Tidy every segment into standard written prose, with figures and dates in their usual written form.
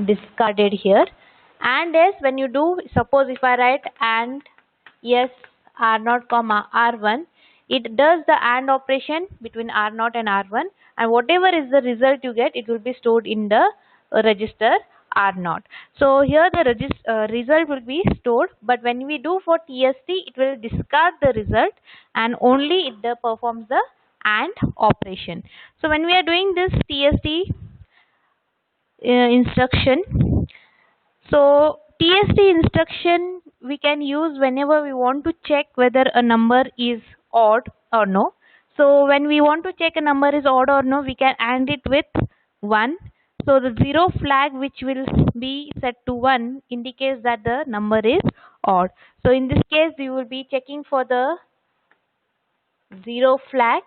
discarded here. And yes, when you do, suppose if I write and yes R0 comma R1, it does the AND operation between R0 and R1, and whatever is the result you get, it will be stored in the register R0. So here the result will be stored, but when we do for TST, it will discard the result and only it performs the AND operation. So when we are doing this TST instruction, so TST instruction we can use whenever we want to check whether a number is odd or no. So when we want to check a number is odd or no, we can AND it with 1. So the 0 flag which will be set to 1 indicates that the number is odd. So in this case we will be checking for the 0 flag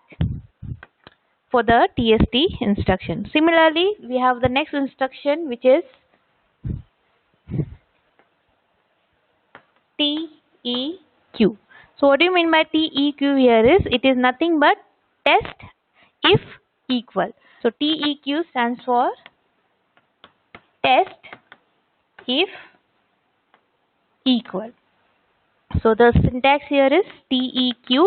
for the TST instruction. Similarly, we have the next instruction which is TEQ. So what do you mean by TEQ here is, it is nothing but test if equal. So TEQ stands for test if equal. So the syntax here is TEQ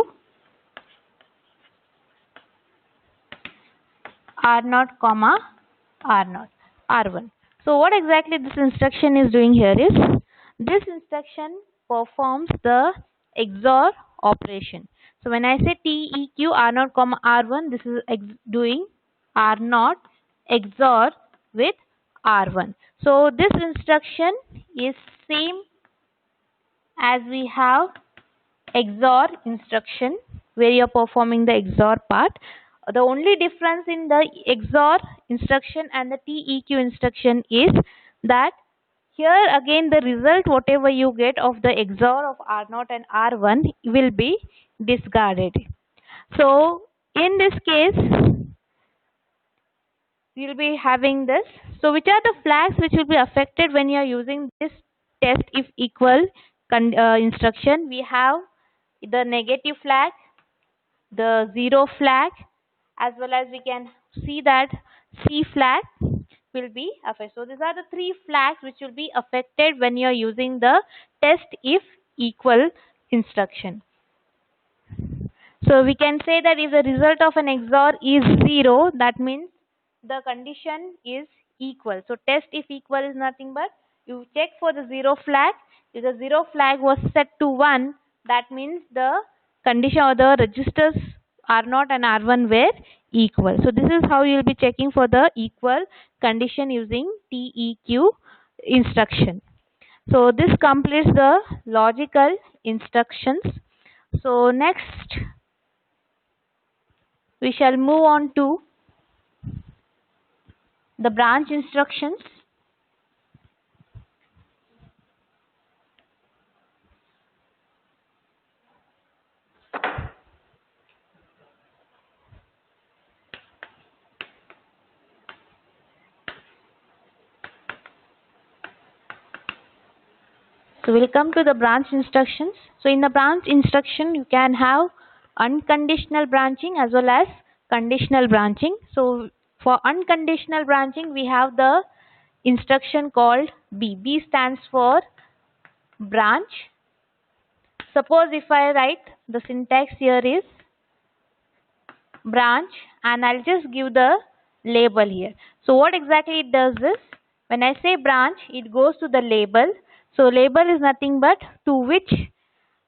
R0 comma R0 R1. So what exactly this instruction is doing here is, this instruction performs the XOR operation. So when I say TEQ R0 comma R1, this is doing R0 XOR with R1. So this instruction is same as we have XOR instruction where you are performing the XOR part. The only difference in the XOR instruction and the TEQ instruction is that here again the result whatever you get of the XOR of R0 and R1 will be discarded. So in this case we will be having this. So which are the flags which will be affected when you are using this test if equal instruction? We have the negative flag, the 0 flag, as well as we can see that C flag will be affected. So these are the 3 flags which will be affected when you are using the test if equal instruction. So we can say that if the result of an XOR is 0, that means the condition is equal. So test if equal is nothing but you check for the 0 flag. If the 0 flag was set to 1, that means the condition or the registers R0 and R1 were equal. So this is how you will be checking for the equal condition using TEQ instruction. So this completes the logical instructions. So next we shall move on to the branch instructions. So we'll come to the branch instructions. So in the branch instruction you can have unconditional branching as well as conditional branching. So for unconditional branching we have the instruction called B. B stands for branch. Suppose if I write the syntax here is branch and I'll just give the label here. So what exactly it does is, when I say branch, it goes to the label. So label is nothing but to which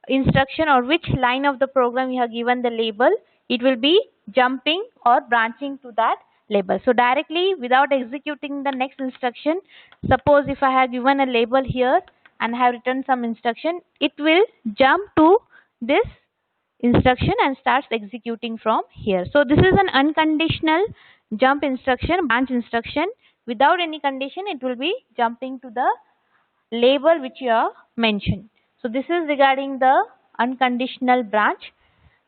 instruction or which line of the program you have given the label, it will be jumping or branching to that label. So directly without executing the next instruction, suppose if I have given a label here and have written some instruction, it will jump to this instruction and starts executing from here. So this is an unconditional jump instruction, branch instruction. Without any condition, it will be jumping to the label which you have mentioned. So this is regarding the unconditional branch.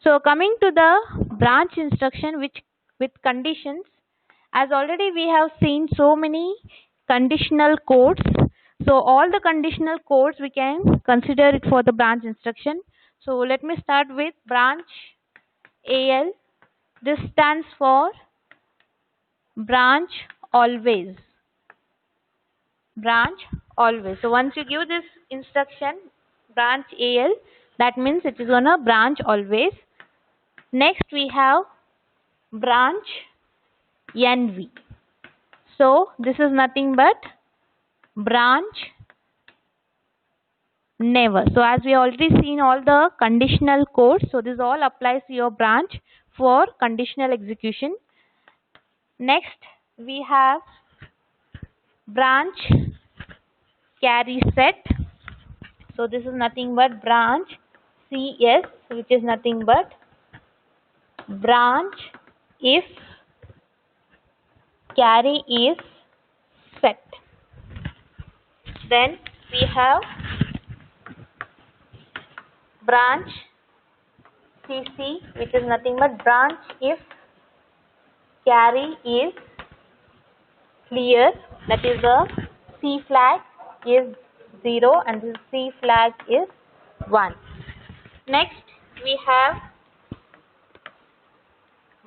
So coming to the branch instruction which with conditions, as already we have seen so many conditional codes. So all the conditional codes we can consider it for the branch instruction. So let me start with branch AL. This stands for branch always. branch always. So once you give this instruction branch AL, that means it is gonna branch always. Next we have branch NV. So this is nothing but branch never. So as we already seen all the conditional codes, so this all applies to your branch for conditional execution. Next we have branch carry set. So this is nothing but branch CS, which is nothing but branch if carry is set. Then we have branch CC, which is nothing but branch if carry is clear, that is the C flag is 0 and the C flag is 1. Next we have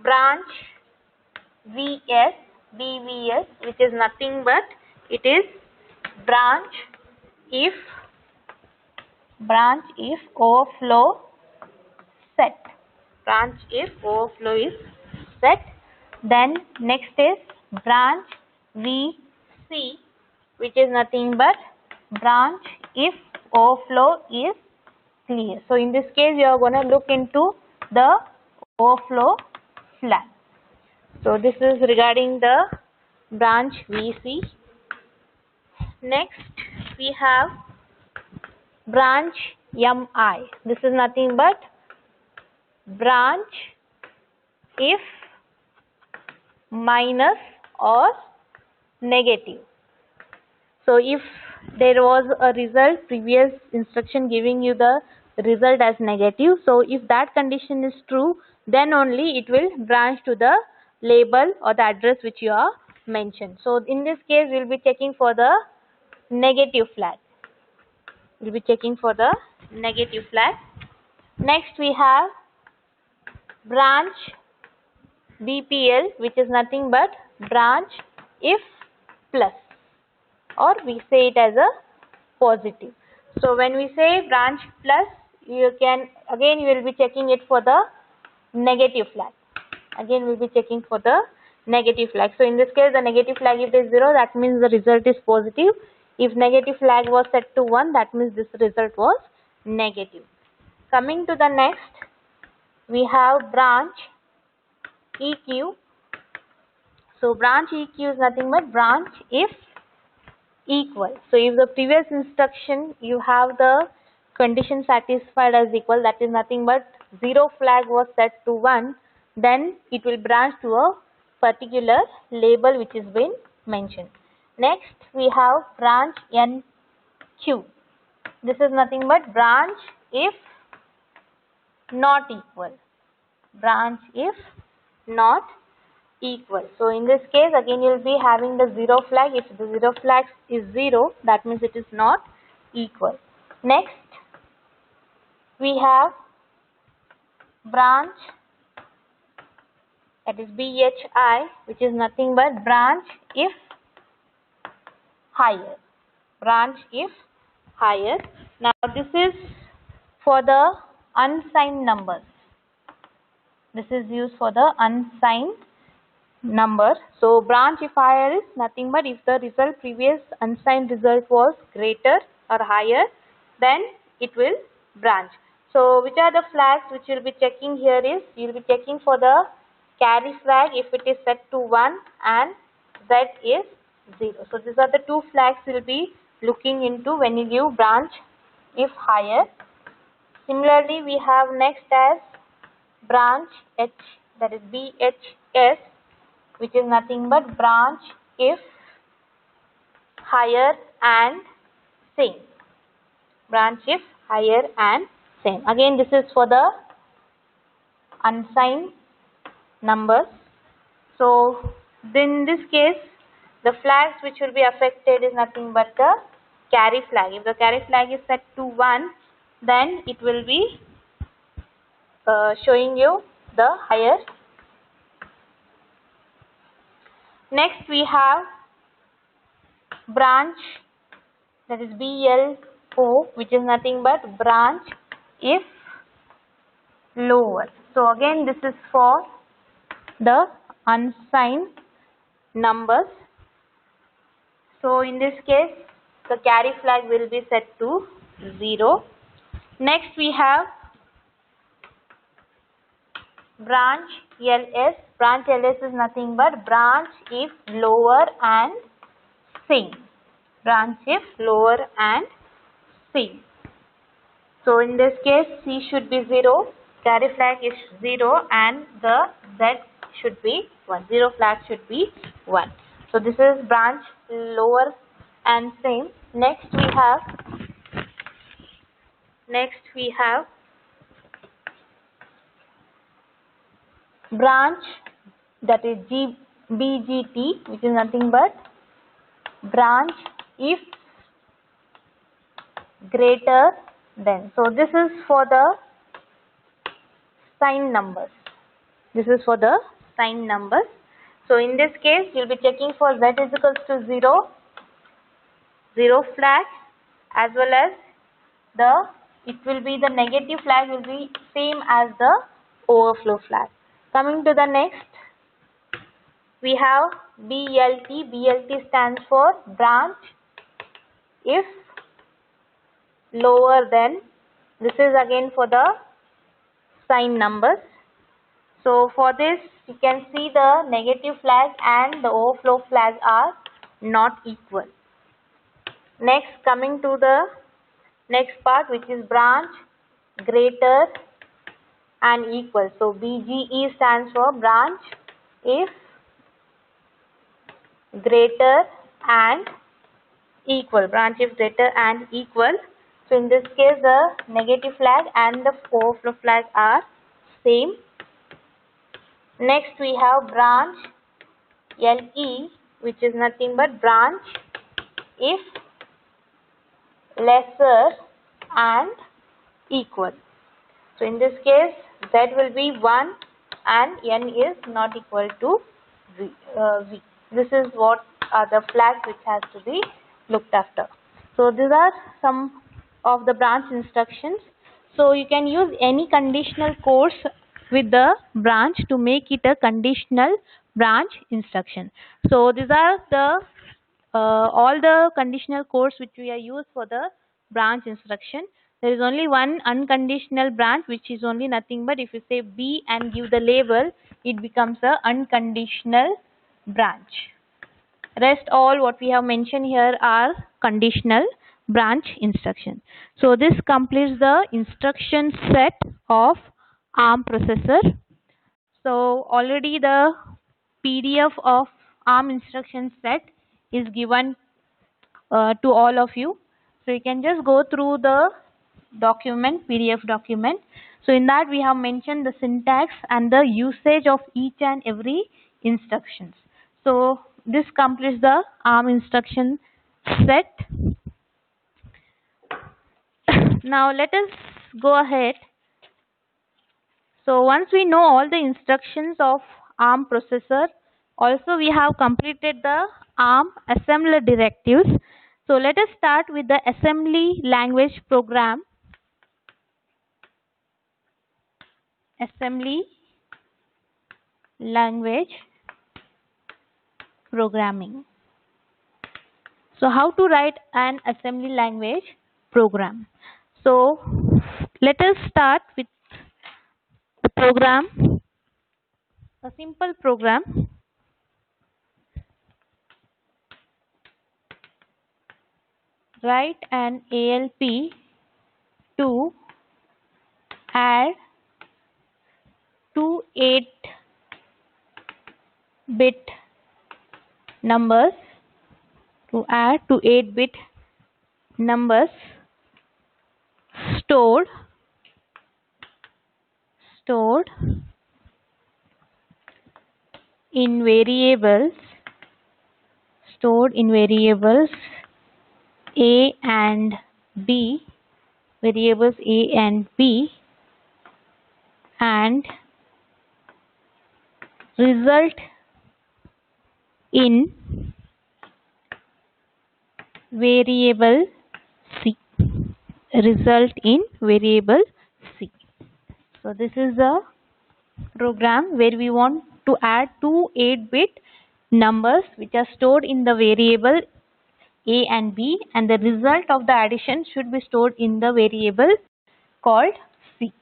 branch VS, BVS, which is nothing but it is branch if overflow set. Branch if overflow is set. Then next is branch VC, which is nothing but branch if overflow is clear. So in this case you are going to look into the overflow flag. So this is regarding the branch VC. Next we have branch MI. This is nothing but branch if minus or negative. So if there was a result, previous instruction giving you the result as negative, so if that condition is true, then only it will branch to the label or the address which you are mentioned. So in this case we will be checking for the negative flag. We will be checking for the negative flag. Next we have branch BPL, which is nothing but branch if plus, or we say it as a positive. So when we say branch plus, you will be checking it for the negative flag. Again we will be checking for the negative flag. So in this case the negative flag, if it is 0, that means the result is positive. If negative flag was set to 1, that means this result was negative. Coming to the next, we have branch EQ. So branch EQ is nothing but branch if equal. So if the previous instruction you have the condition satisfied as equal, that is nothing but 0 flag was set to 1, then it will branch to a particular label which is been mentioned. Next we have branch NQ. This is nothing but branch if not equal. Branch if not equal. So in this case again you will be having the 0 flag. If the 0 flag is 0, that means it is not equal. Next we have branch, that is BHI, which is nothing but branch if higher. Branch if higher. Now this is for the unsigned numbers. This is used for the unsigned number. So branch if higher is nothing but if the result, previous unsigned result was greater or higher, then it will branch. So which are the flags which you will be checking here is, you will be checking for the carry flag if it is set to 1 and Z is 0. So these are the two flags you will be looking into when you give branch if higher. Similarly we have next as branch H, that is BHS, which is nothing but branch if higher and same. Branch if higher and same. Again this is for the unsigned numbers. So in this case the flags which will be affected is nothing but the carry flag. If the carry flag is set to 1, then it will be showing you the higher. Next we have branch, that is BLO, which is nothing but branch if lower. So again this is for the unsigned numbers. So in this case the carry flag will be set to 0. Next we have branch LS. Branch LS is nothing but branch if lower and same. Branch if lower and same. So in this case C should be 0, carry flag is 0 and the Z should be 1. 0 flag should be 1. So this is branch lower and same. Next we have branch, that is BGT, which is nothing but branch if greater than. So this is for the signed numbers. This is for the signed numbers. So in this case you will be checking for Z is equals to 0, 0 flag, as well as the negative flag will be same as the overflow flag. Coming to the next, we have BLT. BLT stands for branch if lower than. This is again for the signed numbers. So for this you can see the negative flag and the overflow flag are not equal. Next, coming to the next part, which is branch greater and equal. So BGE stands for branch if greater and equal. Branch if greater and equal. So in this case the negative flag and the overflow flag are same. Next we have branch LE, which is nothing but branch if lesser and equal. So in this case Z will be 1 and N is not equal to V. This is what are the flags which has to be looked after. So these are some of the branch instructions. So you can use any conditional course with the branch to make it a conditional branch instruction. So these are the all the conditional codes which we are used for the branch instruction. There is only one unconditional branch, which is only nothing but if you say B and give the label, it becomes a unconditional branch. Rest all what we have mentioned here are conditional branch instruction. So this completes the instruction set of ARM processor. So already the PDF of ARM instruction set is given to all of you. So you can just go through the document, PDF document. So in that we have mentioned the syntax and the usage of each and every instructions. So this completes the ARM instruction set. Now let us go ahead. So once we know all the instructions of ARM processor, also we have completed the ARM assembler directives. So let us start with the assembly language program. Assembly language programming. So how to write an assembly language program? So let us start with the program, a simple program. Write an ALP to add two 8-bit numbers, to add to 8-bit numbers stored in variables, A and B, variables A and B, and result in variable C. Result in variable C. So this is a program where we want to add two 8-bit numbers which are stored in the variable A and B, and the result of the addition should be stored in the variable called C.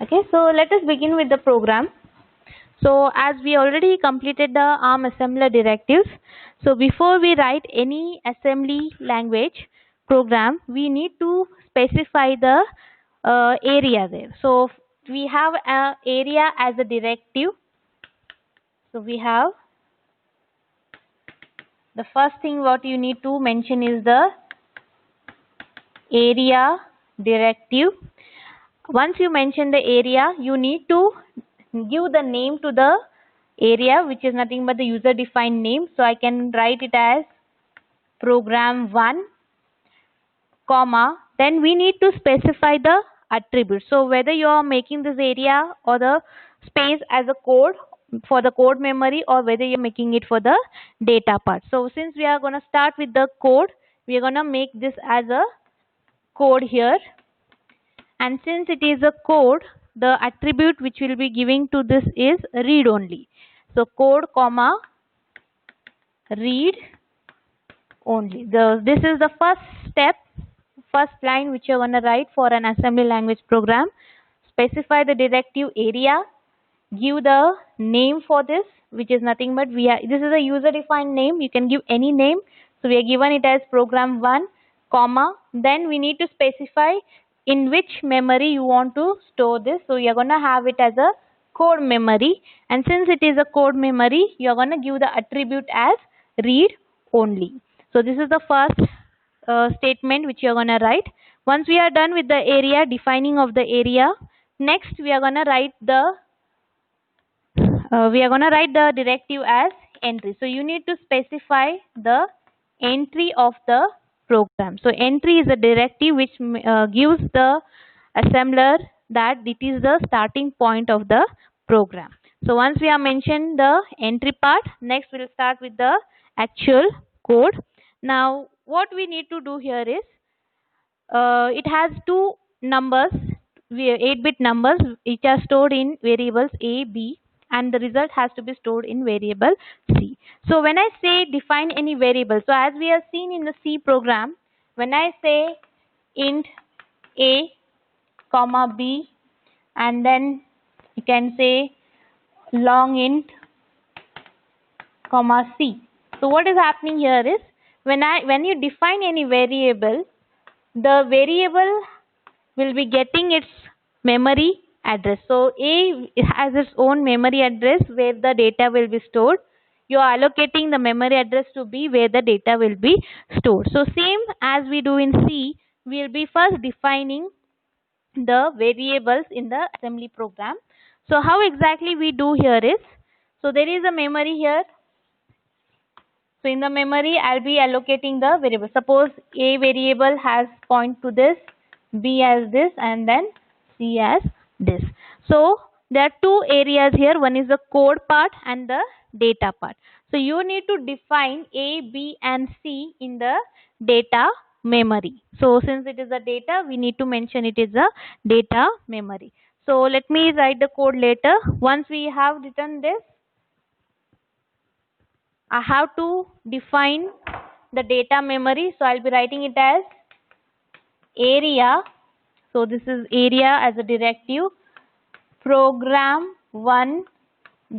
Okay, so let us begin with the program. So as we already completed the ARM assembler directives, so before we write any assembly language program, we need to specify the area there. So we have a area as a directive. So we have the first thing what you need to mention is the area directive. Once you mention the area, you need to give the name to the area, which is nothing but the user defined name. So I can write it as program1, comma, then we need to specify the attribute. So whether you are making this area or the space as a code for the code memory, or whether you're making it for the data part. So since we are going to start with the code, we are going to make this as a code here. And since it is a code, the attribute which will be giving to this is read only. So code comma read only. This is the first step, first line which you are going to write for an assembly language program. Specify the directive area, give the name for this, which is nothing but this is a user defined name. You can give any name. So we are given it as program1, comma, then we need to specify in which memory you want to store this. So you are going to have it as a code memory, and since it is a code memory, you are going to give the attribute as read only. So this is the first statement which you are going to write. Once we are done with the area, defining of the area, next we are going to write the directive as entry. So you need to specify the entry of the program. So entry is a directive which gives the assembler that it is the starting point of the program. So once we have mentioned the entry part, next we will start with the actual code. Now what we need to do here is, it has two numbers, 8-bit numbers, which are stored in variables A, B, and the result has to be stored in variable C. So when I say define any variable, so as we have seen in the C program, when I say int A comma B, and then you can say long int comma C. So what is happening here is, when you define any variable, the variable will be getting its memory address. So A has its own memory address where the data will be stored. You are allocating the memory address to B where the data will be stored. So same as we do in C, we will be first defining the variables in the assembly program. So how exactly we do here is, so there is a memory here. So in the memory, I'll be allocating the variable. Suppose A variable has point to this, B as this, and then C as this. So there are two areas here. One is the code part and the data part. So you need to define A, B, and C in the data memory. So since it is a data, we need to mention it is a data memory. So let me write the code later. Once we have written this, I have to define the data memory. So I'll be writing it as area. So this is area as a directive. Program1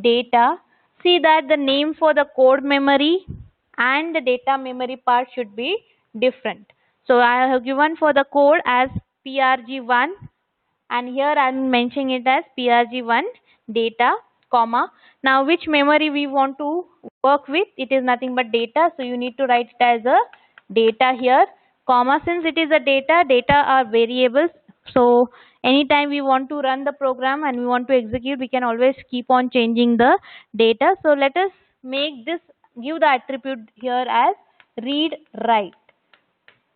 data. See that the name for the code memory and the data memory part should be different. So I have given for the code as PRG1, and here I am mentioning it as PRG1 data, comma. Now which memory we want to work with? It is nothing but data, so you need to write it as a data here, comma. Since it is a data are variables, so anytime we want to run the program and we want to execute, we can always keep on changing the data. So let us make this, give the attribute here as read write.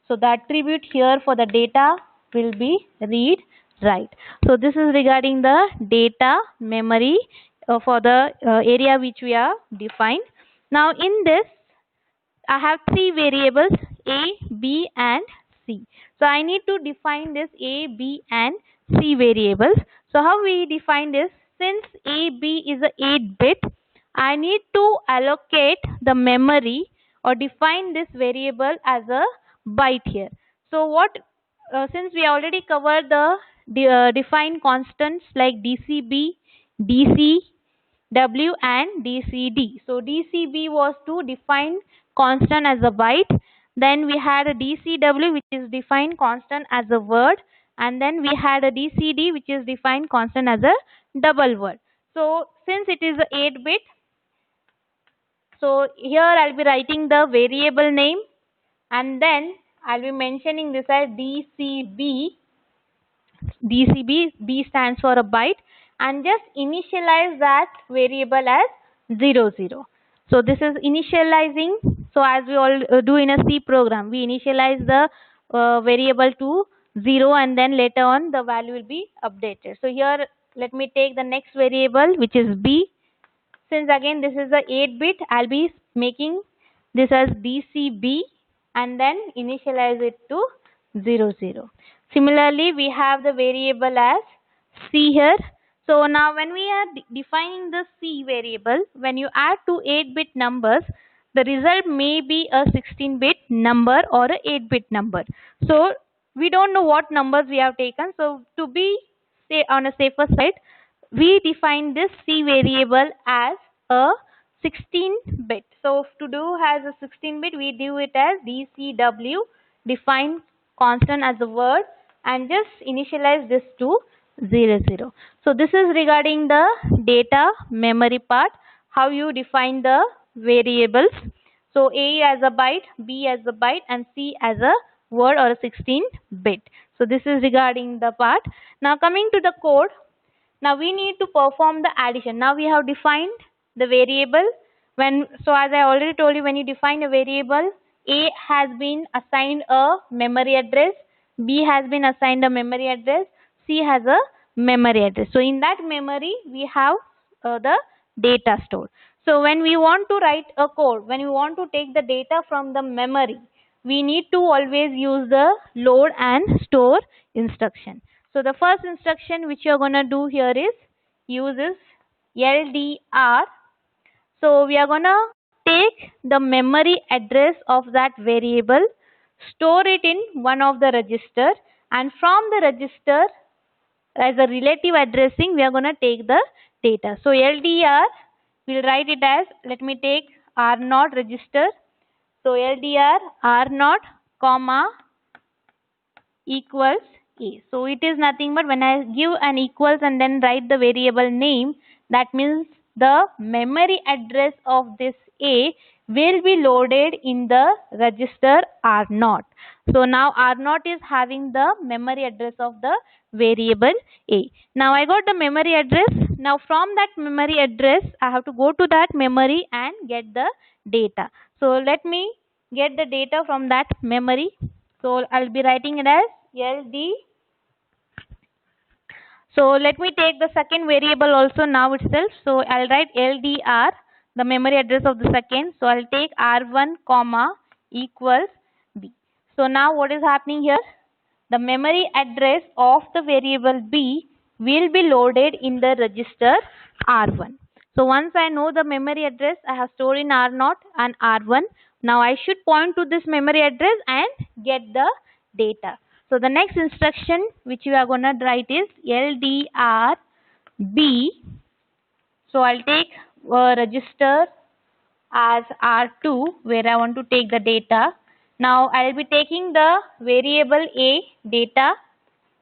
So the attribute here for the data will be read write. So this is regarding the data memory for the area which we are defined. Now in this I have three variables A, B and C. So I need to define this A, B and C variables. So how we define this? Since A, B is a 8 bit, I need to allocate the memory or define this variable as a byte here. So what, since we already covered the defined constants like DCB, DCW and DCD. So DCB was to define constant as a byte. Then we had a DCW which is defined constant as a word. And then we had a DCD which is defined constant as a double word. So since it is a 8 bit, so here I'll be writing the variable name and then I'll be mentioning this as DCB. B stands for a byte, and just initialize that variable as 00. So this is initializing. So as we all do in a C program, we initialize the variable to 0 and then later on the value will be updated. So here let me take the next variable which is B. Since again this is a 8 bit, I'll be making this as DCB and then initialize it to 00. Similarly, we have the variable as C here. So now when we are defining the C variable, when you add two 8-bit numbers, the result may be a 16-bit number or a 8-bit number. So we don't know what numbers we have taken. So to be on a safer side, we define this C variable as a 16-bit. So to do as a 16-bit, we do it as DCW, define constant as a word, and just initialize this to 00. So this is regarding the data memory part, how you define the variables. So A as a byte, B as a byte, and C as a word or a 16-bit. So this is regarding the part. Now coming to the code. Now we need to perform the addition. Now we have defined the variable. So as I already told you, when you define a variable, A has been assigned a memory address, B has been assigned a memory address, C has a memory address. So in that memory, we have the data stored. So when we want to write a code, when we want to take the data from the memory, we need to always use the load and store instruction. So the first instruction which you are going to do here is uses LDR. So we are going to take the memory address of that variable, store it in one of the register, and from the register as a relative addressing we are going to take the data. So LDR, we'll write it as, let me take R0 register. So LDR R0 comma equals A. So it is nothing but when I give an equals and then write the variable name, that means the memory address of this A will be loaded in the register R0. So now R0 is having the memory address of the variable A. Now I got the memory address. Now from that memory address, I have to go to that memory and get the data. So let me get the data from that memory. So I'll be writing it as LD. So let me take the second variable also now itself. So I'll write LDR, the memory address of the second. So I'll take R1 comma equals B. So now what is happening here? The memory address of the variable B will be loaded in the register R1. So once I know the memory address, I have stored in R0 and R1. Now I should point to this memory address and get the data. So the next instruction which we are going to write is LDR B. So I'll take register as R2 where I want to take the data. Now I'll be taking the variable A data.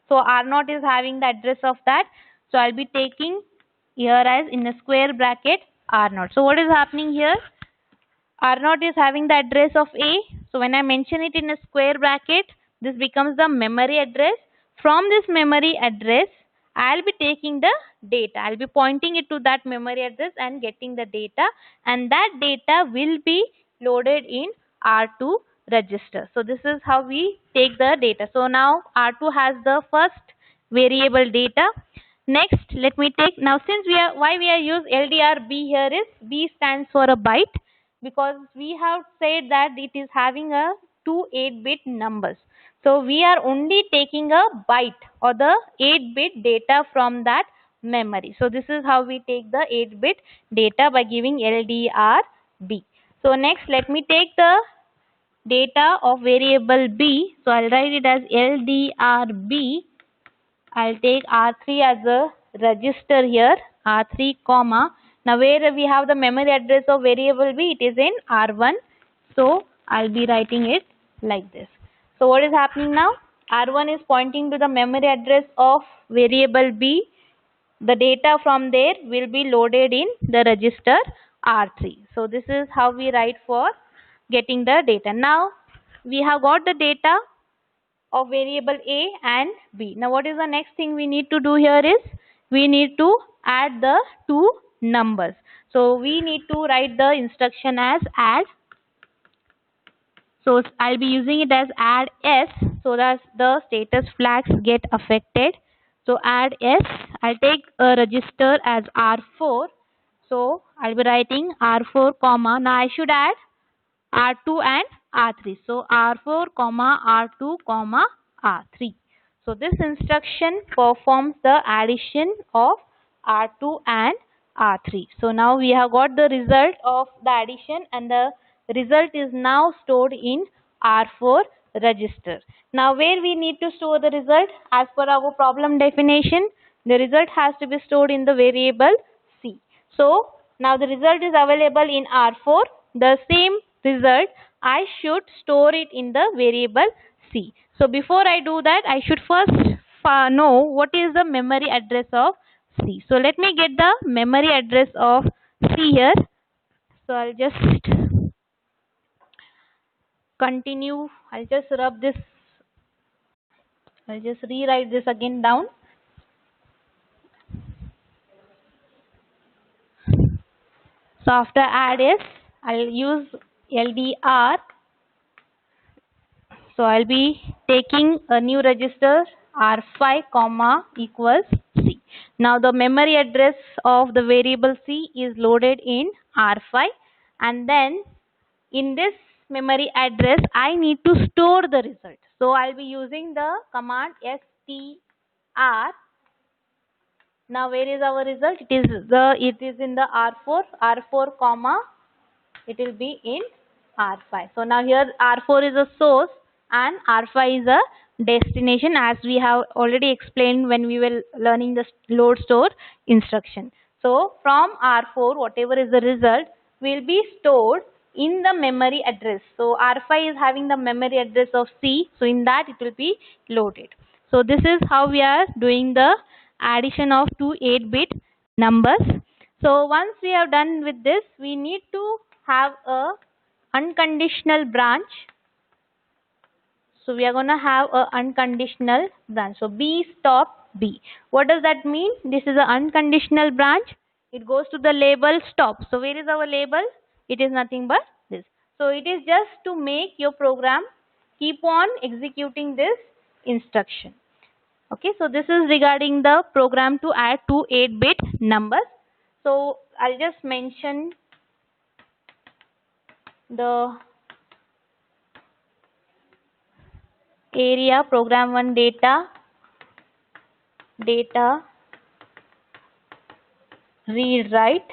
So R0 is having the address of that. So I'll be taking here as in a square bracket R0. So what is happening here? R0 is having the address of A. So when I mention it in a square bracket, this becomes the memory address. From this memory address, I'll be taking the data. I'll be pointing it to that memory address and getting the data. And that data will be loaded in R2 register. So this is how we take the data. So now R2 has the first variable data. Next, let me take, now since why we are use LDR B here is, B stands for a byte, because we have said that it is having a two 8-bit numbers. So we are only taking a byte or the 8-bit data from that memory. So this is how we take the 8-bit data by giving LDR B. So next, let me take the data of variable B. So I'll write it as LDR B. I'll take R3 as a register here, R3 comma. Now where we have the memory address of variable B, it is in R1. So I'll be writing it like this. So what is happening now? R1 is pointing to the memory address of variable B. The data from there will be loaded in the register R3. So this is how we write for getting the data. Now we have got the data of variable A and B. Now what is the next thing we need to do here is, we need to add the two numbers. So we need to write the instruction as add. So I'll be using it as add S, so that the status flags get affected. So add S, I'll take a register as R4. So I'll be writing R4 comma, now I should add R2 and R3. So R4 comma R2 comma R3. So this instruction performs the addition of R2 and R3. So now we have got the result of the addition, and the result is now stored in R4 register. Now where we need to store the result? As per our problem definition, the result has to be stored in the variable C. So now the result is available in R4. The same result I should store it in the variable C. So before I do that, I should first know what is the memory address of C. So let me get the memory address of C here. So I'll just continue. I'll just rub this. I'll just rewrite this again down. So after add is, I'll use LDR. So I'll be taking a new register R5 comma equals C. Now the memory address of the variable C is loaded in R5, and then in this memory address I need to store the result. So I'll be using the command str. Now where is our result? It is in the R4 comma, it will be in R5. So now here R4 is a source and R5 is a destination, as we have already explained when we were learning the load store instruction. So from R4, whatever is the result will be stored in the memory address. So R5 is having the memory address of C, so in that it will be loaded. So this is how we are doing the addition of two 8-bit numbers. So once we have done with this, we need to have a unconditional branch. So we are going to have a unconditional branch. So B stop B. What does that mean? This is an unconditional branch. It goes to the label stop. So where is our label? It is nothing but this. So it is just to make your program keep on executing this instruction. Okay, so this is regarding the program to add two 8-bit numbers. So I'll just mention the area program 1 data read write,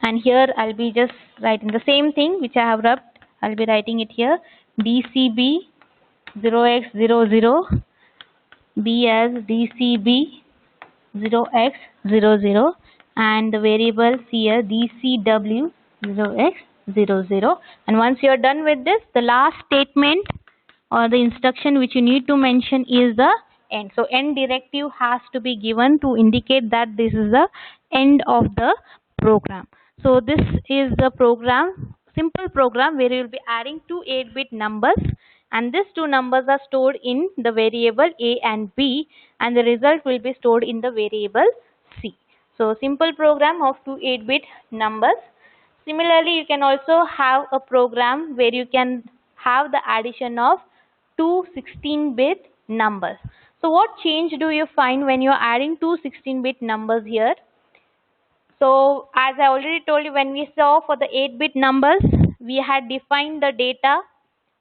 and here I'll be just writing the same thing which I have rubbed. I'll be writing it here, DCB 0x00, B as DCB 0x00, and the variable C as DCW 0x00. And once you are done with this, the last statement or the instruction which you need to mention is the end. So end directive has to be given to indicate that this is the end of the program. So this is the program, simple program, where you will be adding two 8-bit numbers, and these two numbers are stored in the variable A and B, and the result will be stored in the variable C. So simple program of two 8-bit numbers. Similarly, you can also have a program where you can have the addition of two 16-bit numbers. So what change do you find when you're adding two 16-bit numbers here? So as I already told you, when we saw for the 8-bit numbers, we had defined the data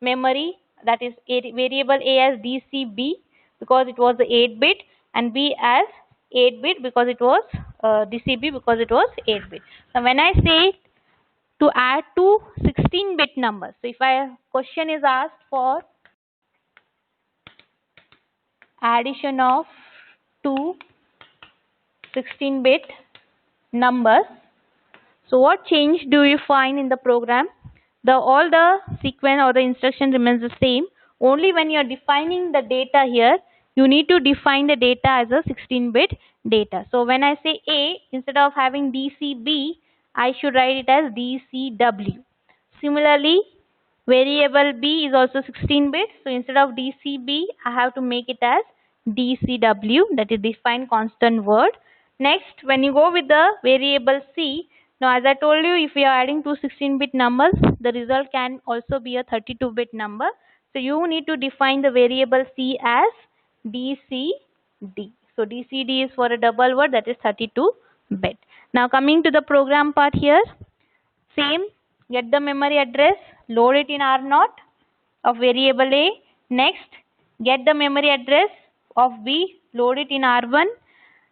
memory, that is variable A as DCB because it was the 8-bit, and B as 8-bit because it was DCB because it was 8-bit. Now when I say to add two 16-bit numbers, so if a question is asked for addition of two 16-bit numbers, so what change do you find in the program? All the sequence or the instruction remains the same. Only when you are defining the data here, you need to define the data as a 16-bit data. So when I say A, instead of having DCB, I should write it as DCW. Similarly, variable B is also 16-bit. So instead of DCB, I have to make it as DCW, that is defined constant word. Next, when you go with the variable C, now as I told you, if we are adding two 16-bit numbers, the result can also be a 32-bit number. So you need to define the variable C as DCD. So DCD is for a double word, that is 32-bit. Now coming to the program part here, same, get the memory address, load it in R0 of variable A. Next, get the memory address of B, load it in R1.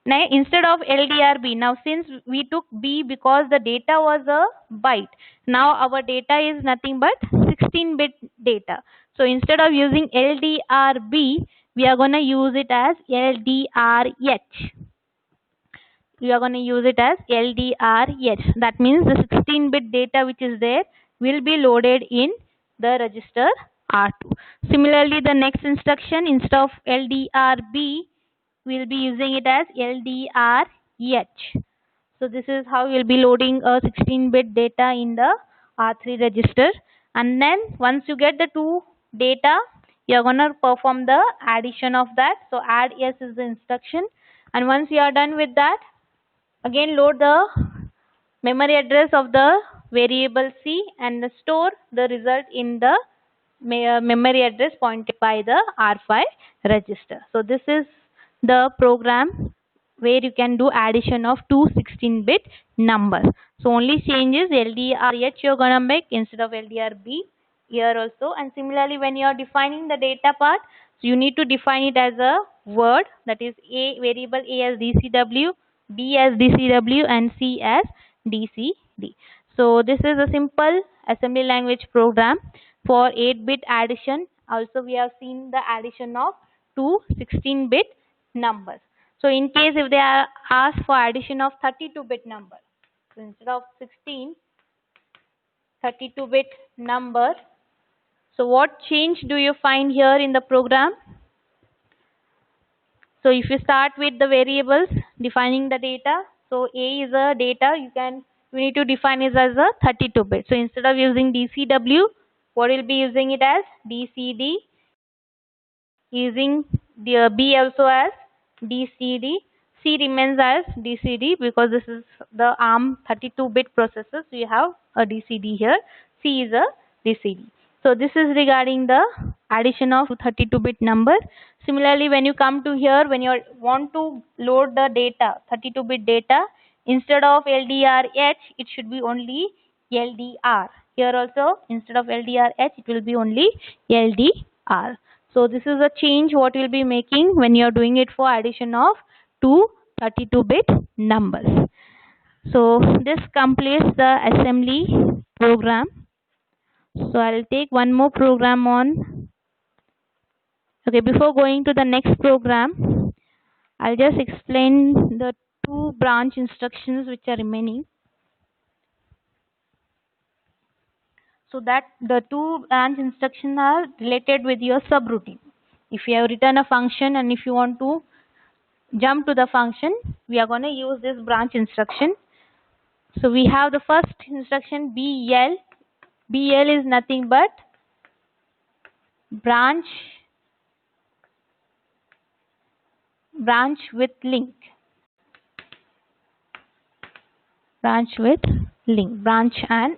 Now, instead of LDRB, now since we took B because the data was a byte, now our data is nothing but 16-bit data. So instead of using LDRB, we are going to use it as LDRH. We are going to use it as LDRH. That means the 16-bit data which is there will be loaded in the register R2. Similarly, the next instruction, instead of LDRB, we'll be using it as LDRH. So this is how you'll be loading a 16-bit data in the R3 register. And then once you get the two data, you're going to perform the addition of that. So add S is the instruction. And once you are done with that, again load the memory address of the variable C and store the result in the memory address pointed by the R5 register. So this is the program where you can do addition of two 16-bit numbers. So only change is LDRH you're gonna make instead of LDRB here also. And similarly, when you are defining the data part, so you need to define it as a word, that is A variable A as DCW, B as DCW, and C as DCD. So this is a simple assembly language program for 8-bit addition. Also we have seen the addition of two 16-bit numbers. So in case if they are asked for addition of 32-bit number, so instead of 16, 32-bit number, so what change do you find here in the program? So if you start with the variables, defining the data, so A is a data, we need to define it as a 32-bit. So instead of using DCW, what will be using it as DCD, using the B also as DCD, C remains as DCD because this is the ARM 32-bit processor, so you have a DCD here, C is a DCD. So this is regarding the addition of 32-bit number. Similarly, when you come to here, when you want to load the data, 32-bit data, instead of LDRH, it should be only LDR. Here also, instead of LDRH, it will be only LDR. So this is a change what we'll be making when you are doing it for addition of two 32-bit numbers. So this completes the assembly program. So I'll take one more program on. Okay, before going to the next program, I'll just explain the two branch instructions which are remaining. So that the two branch instructions are related with your subroutine. If you have written a function and if you want to jump to the function, we are going to use this branch instruction. So we have the first instruction BL. BL is nothing but branch with link. branch with link, branch and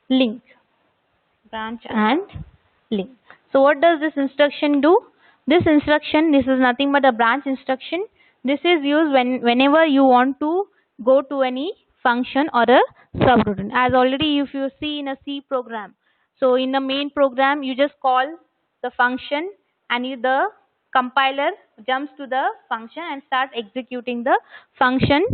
link, branch and link. So what does this instruction do? This is nothing but a branch instruction. This is used whenever you want to go to any function or a subroutine. As already if you see in a C program, so in the main program you just call the function and the compiler jumps to the function and start executing the function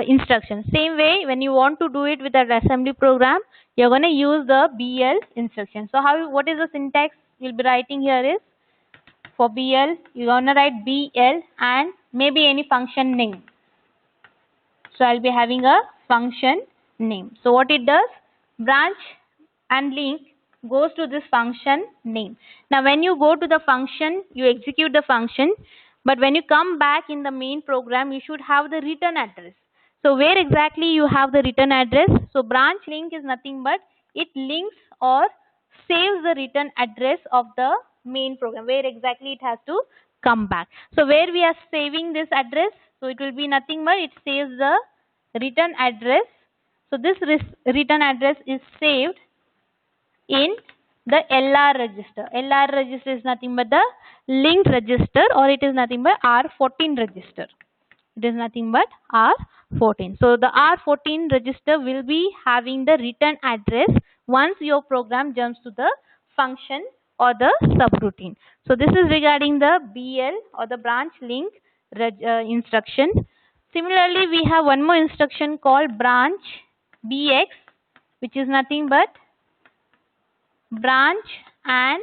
instruction. Same way, when you want to do it with an assembly program, you're going to use the BL instruction. So what is the syntax you'll be writing here is, for BL you're going to write BL and maybe any function name. So I'll be having a function name. So what it does, branch and link goes to this function name. Now when you go to the function, you execute the function, but when you come back in the main program, you should have the return address. So where exactly you have the return address? So branch link is nothing but it links or saves the return address of the main program, where exactly it has to come back. So where we are saving this address, so it will be nothing but it saves the return address. So this return address is saved in the LR register. LR register is nothing but the linked register, or it is nothing but R14 register. It is nothing but R14. So the R14 register will be having the return address once your program jumps to the function or the subroutine. So this is regarding the BL or the branch link instruction. Similarly, we have one more instruction called branch BX, which is nothing but branch and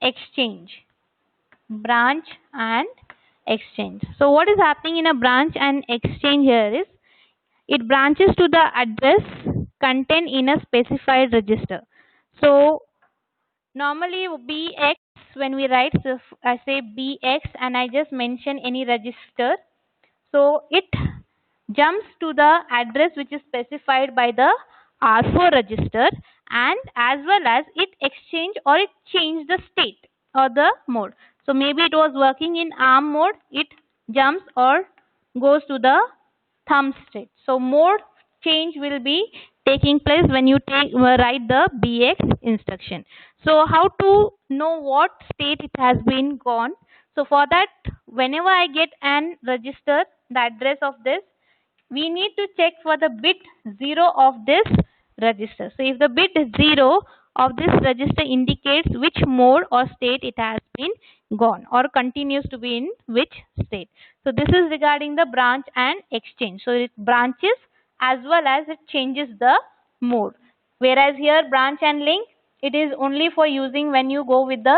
exchange. Branch and exchange. So what is happening in a branch and exchange here is, it branches to the address contained in a specified register. So normally BX, when we write, so if I say BX and I just mention any register, so it jumps to the address which is specified by the R4 register, and as well as it exchange or it change the state or the mode. So maybe it was working in ARM mode, it jumps or goes to the thumb state. So mode change will be taking place when you write the BX instruction. So how to know what state it has been gone? So for that, whenever I get an register, the address of this, we need to check for the bit 0 of this register. So if the bit 0 of this register indicates which mode or state it has been gone or continues to be in which state. So this is regarding the branch and exchange. So it branches as well as it changes the mode. Whereas here branch and link, it is only for using when you go with the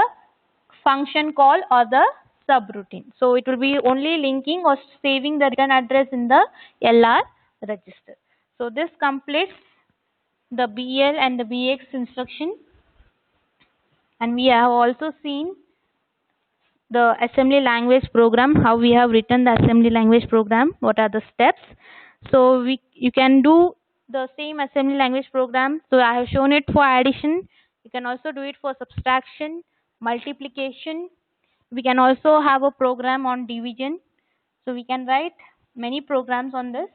function call or the subroutine. So it will be only linking or saving the return address in the LR register. So this completes the BL and the BX instruction, and we have also seen the assembly language program, how we have written the assembly language program, what are the steps. So you can do the same assembly language program. So I have shown it for addition. You can also do it for subtraction, multiplication. We can also have a program on division. So we can write many programs on this.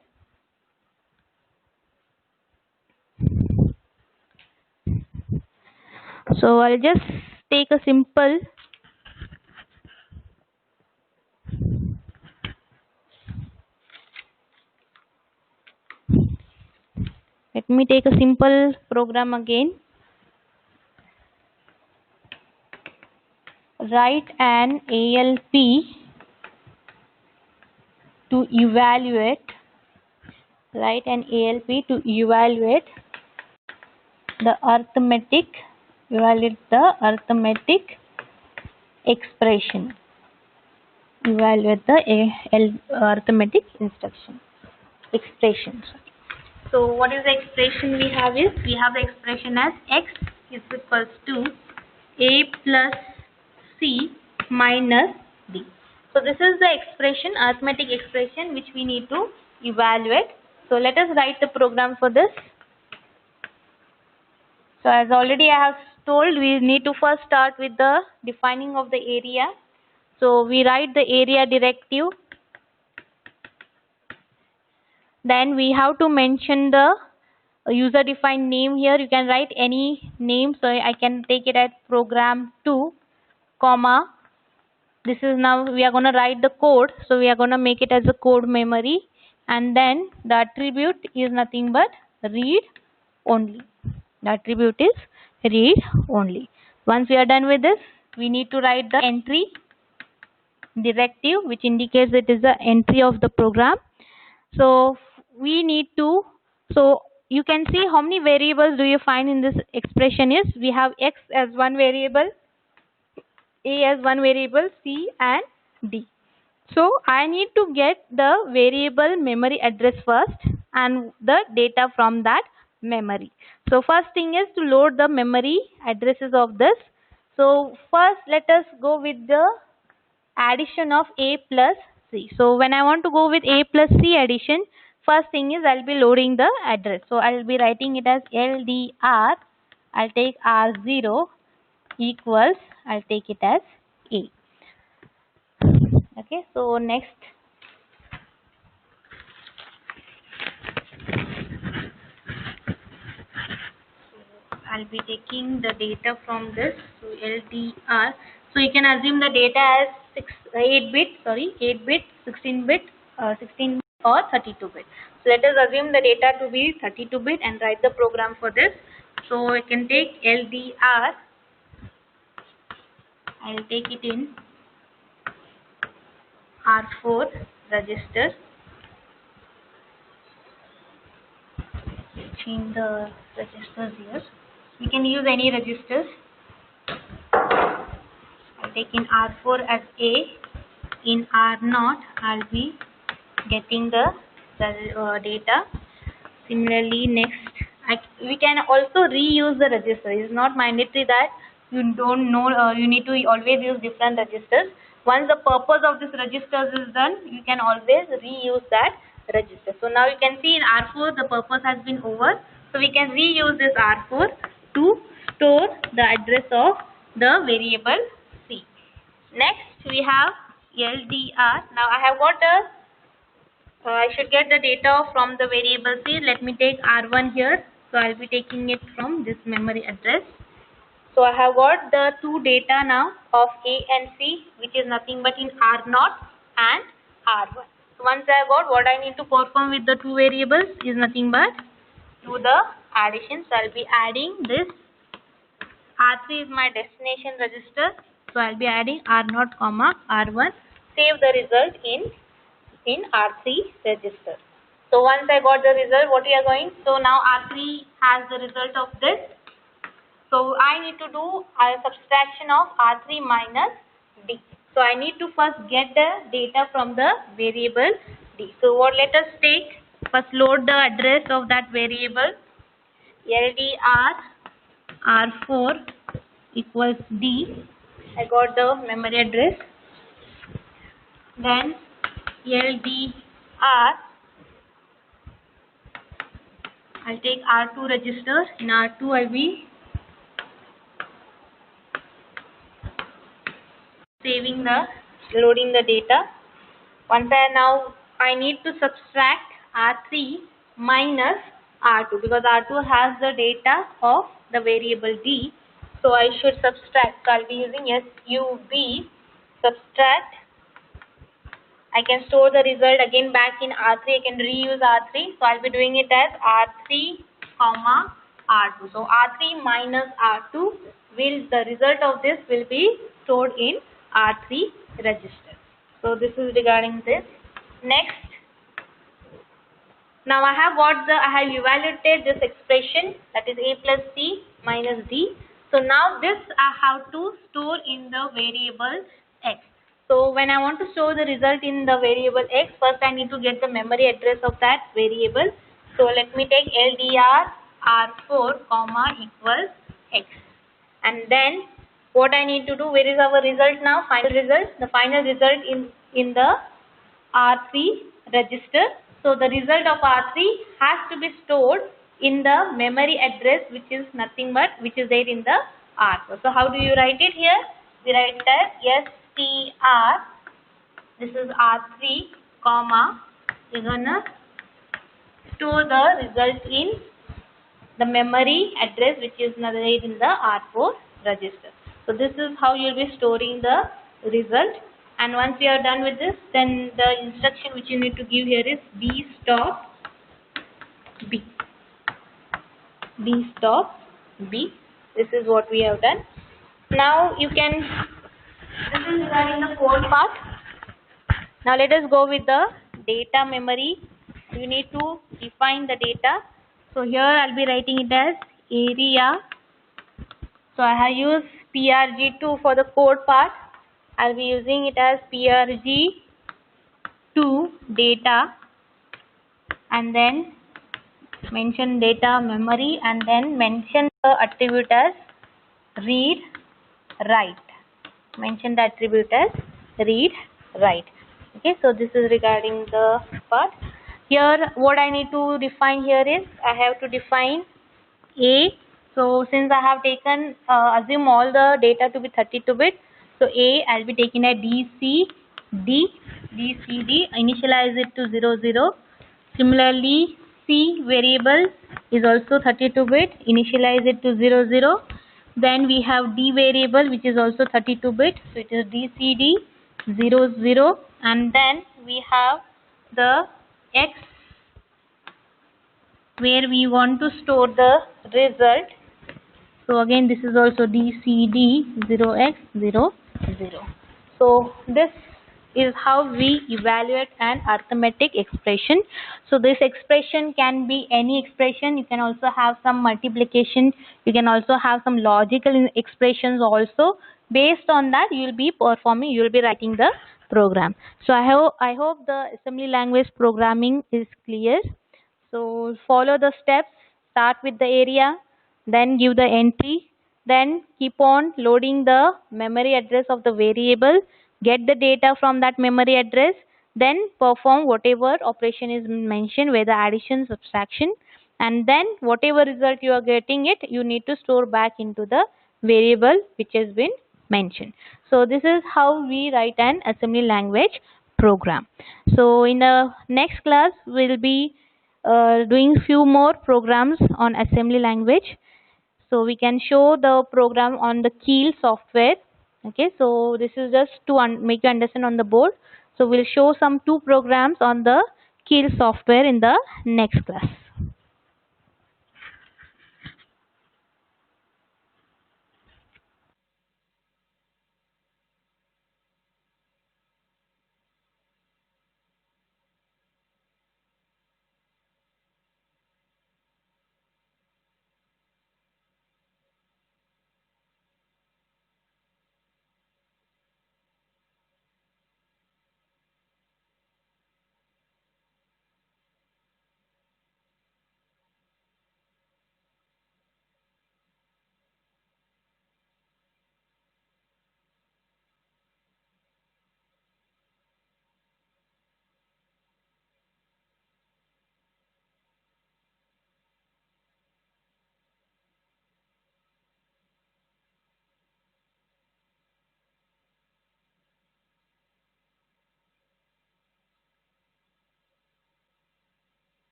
So I'll just take a simple let me take a simple program again. Write an ALP to evaluate. Write an ALP to evaluate the arithmetic. Evaluate the arithmetic expression. Evaluate the arithmetic expression. So what is the expression we have is, we have the expression as x is equals to a plus c minus d. So this is the expression, arithmetic expression, which we need to evaluate. So let us write the program for this. So as already I have told, we need to first start with the defining of the area. So we write the area directive. Then we have to mention the user defined name here. You can write any name, so I can take it as program 2 comma, this is, now we are going to write the code, so we are going to make it as a code memory, and then the attribute is nothing but read only. The attribute is read only. Once we are done with this, we need to write the entry directive, which indicates it is the entry of the program. So we need to, so you can see how many variables do you find in this expression is, we have x as one variable, a as one variable, c and d. So I need to get the variable memory address first and the data from that memory. So first thing is to load the memory addresses of this. So first let us go with the addition of a plus c. So when I want to go with a plus c addition, first thing is I'll be loading the address. So I'll be writing it as LDR. I'll take R0 equals, I'll take it as a. Okay, so next I'll be taking the data from this, so LDR. So you can assume the data as 8 bit, 16 bit, 16 or 32 bit. So let us assume the data to be 32 bit and write the program for this. So I can take LDR, I'll take it in R4 register. Change the registers here. We can use any registers. I'll take in R4 as A. In R0, I'll be getting the data. Similarly, next, we can also reuse the register. It's not mandatory that you don't know, you need to always use different registers. Once the purpose of this registers is done, you can always reuse that register. So now you can see in R4 the purpose has been over. So we can reuse this R4 to store the address of the variable C. Next we have LDR. Now I have got I should get the data from the variable C. Let me take R1 here. So I'll be taking it from this memory address. So I have got the two data now of A and C, which is nothing but in R0 and R1. So once I have got, what I need to perform with the two variables is nothing but do the addition. So I'll be adding this. R3 is my destination register. So I'll be adding R0 comma R1. Save the result in R3 register. So once I got the result, what we are going, so now R3 has the result of this. So I need to do a subtraction of R3 minus D. So I need to first get the data from the variable D. So what, let us take, first load the address of that variable. LDR R4 equals D. I got the memory address. Then LDR, I'll take R2 register. In R2 I'll be saving the, loading the data. Once I need to subtract R3 minus R2 because R2 has the data of the variable D. So I should subtract. So I'll be using SUB subtract. I can store the result again back in R3. I can reuse R3. So I'll be doing it as R3 comma R2. So R3 minus R2 will, the result of this will be stored in R3 register. So this is regarding this. Next, now I have evaluated this expression, that is A plus C minus D. So now this I have to store in the variable X. So when I want to store the result in the variable X, first I need to get the memory address of that variable. So let me take LDR R4 comma equals X. And then what I need to do, where is our result now? Final result. The final result in the R3 register. So the result of R3 has to be stored in the memory address, which is nothing but, which is there in the R4. So how do you write it here? We write as STR. This is R3 comma, we're gonna store the result in the memory address which is narrated in the R4 register. So this is how you will be storing the result. And once you are done with this, then the instruction which you need to give here is B stop B. B stop B. This is what we have done. Now you can, this is regarding the code part. Now let us go with the data memory. You need to define the data. So here I'll be writing it as area. So I have used PRG2 for the code part. I'll be using it as PRG2 data, and then mention data memory, and then mention the attribute as read write. Mention the attribute as read write. Okay, so this is regarding the part. Here what I need to define here is I have to define A. So since I have taken assume all the data to be 32-bit, so A I'll be taking a DCD, initialize it to 00. Similarly, C variable is also 32-bit, initialize it to 00. Then we have D variable which is also 32-bit, so it is DCD 00. And then we have the X where we want to store the result. So again this is also DCD 0x00. So this is how we evaluate an arithmetic expression. So this expression can be any expression. You can also have some multiplication. You can also have some logical expressions also. Based on that you will be performing, you will be writing the program. So I hope the assembly language programming is clear. So follow the steps. Start with the area, then give the entry, then keep on loading the memory address of the variable, get the data from that memory address, then perform whatever operation is mentioned, whether addition, subtraction, and then whatever result you are getting it, you need to store back into the variable which has been mentioned. So this is how we write an assembly language program. So in the next class we'll be doing few more programs on assembly language. So we can show the program on the Keil software. Okay, so this is just to make you understand on the board. So we'll show some 2 programs on the Keil software in the next class.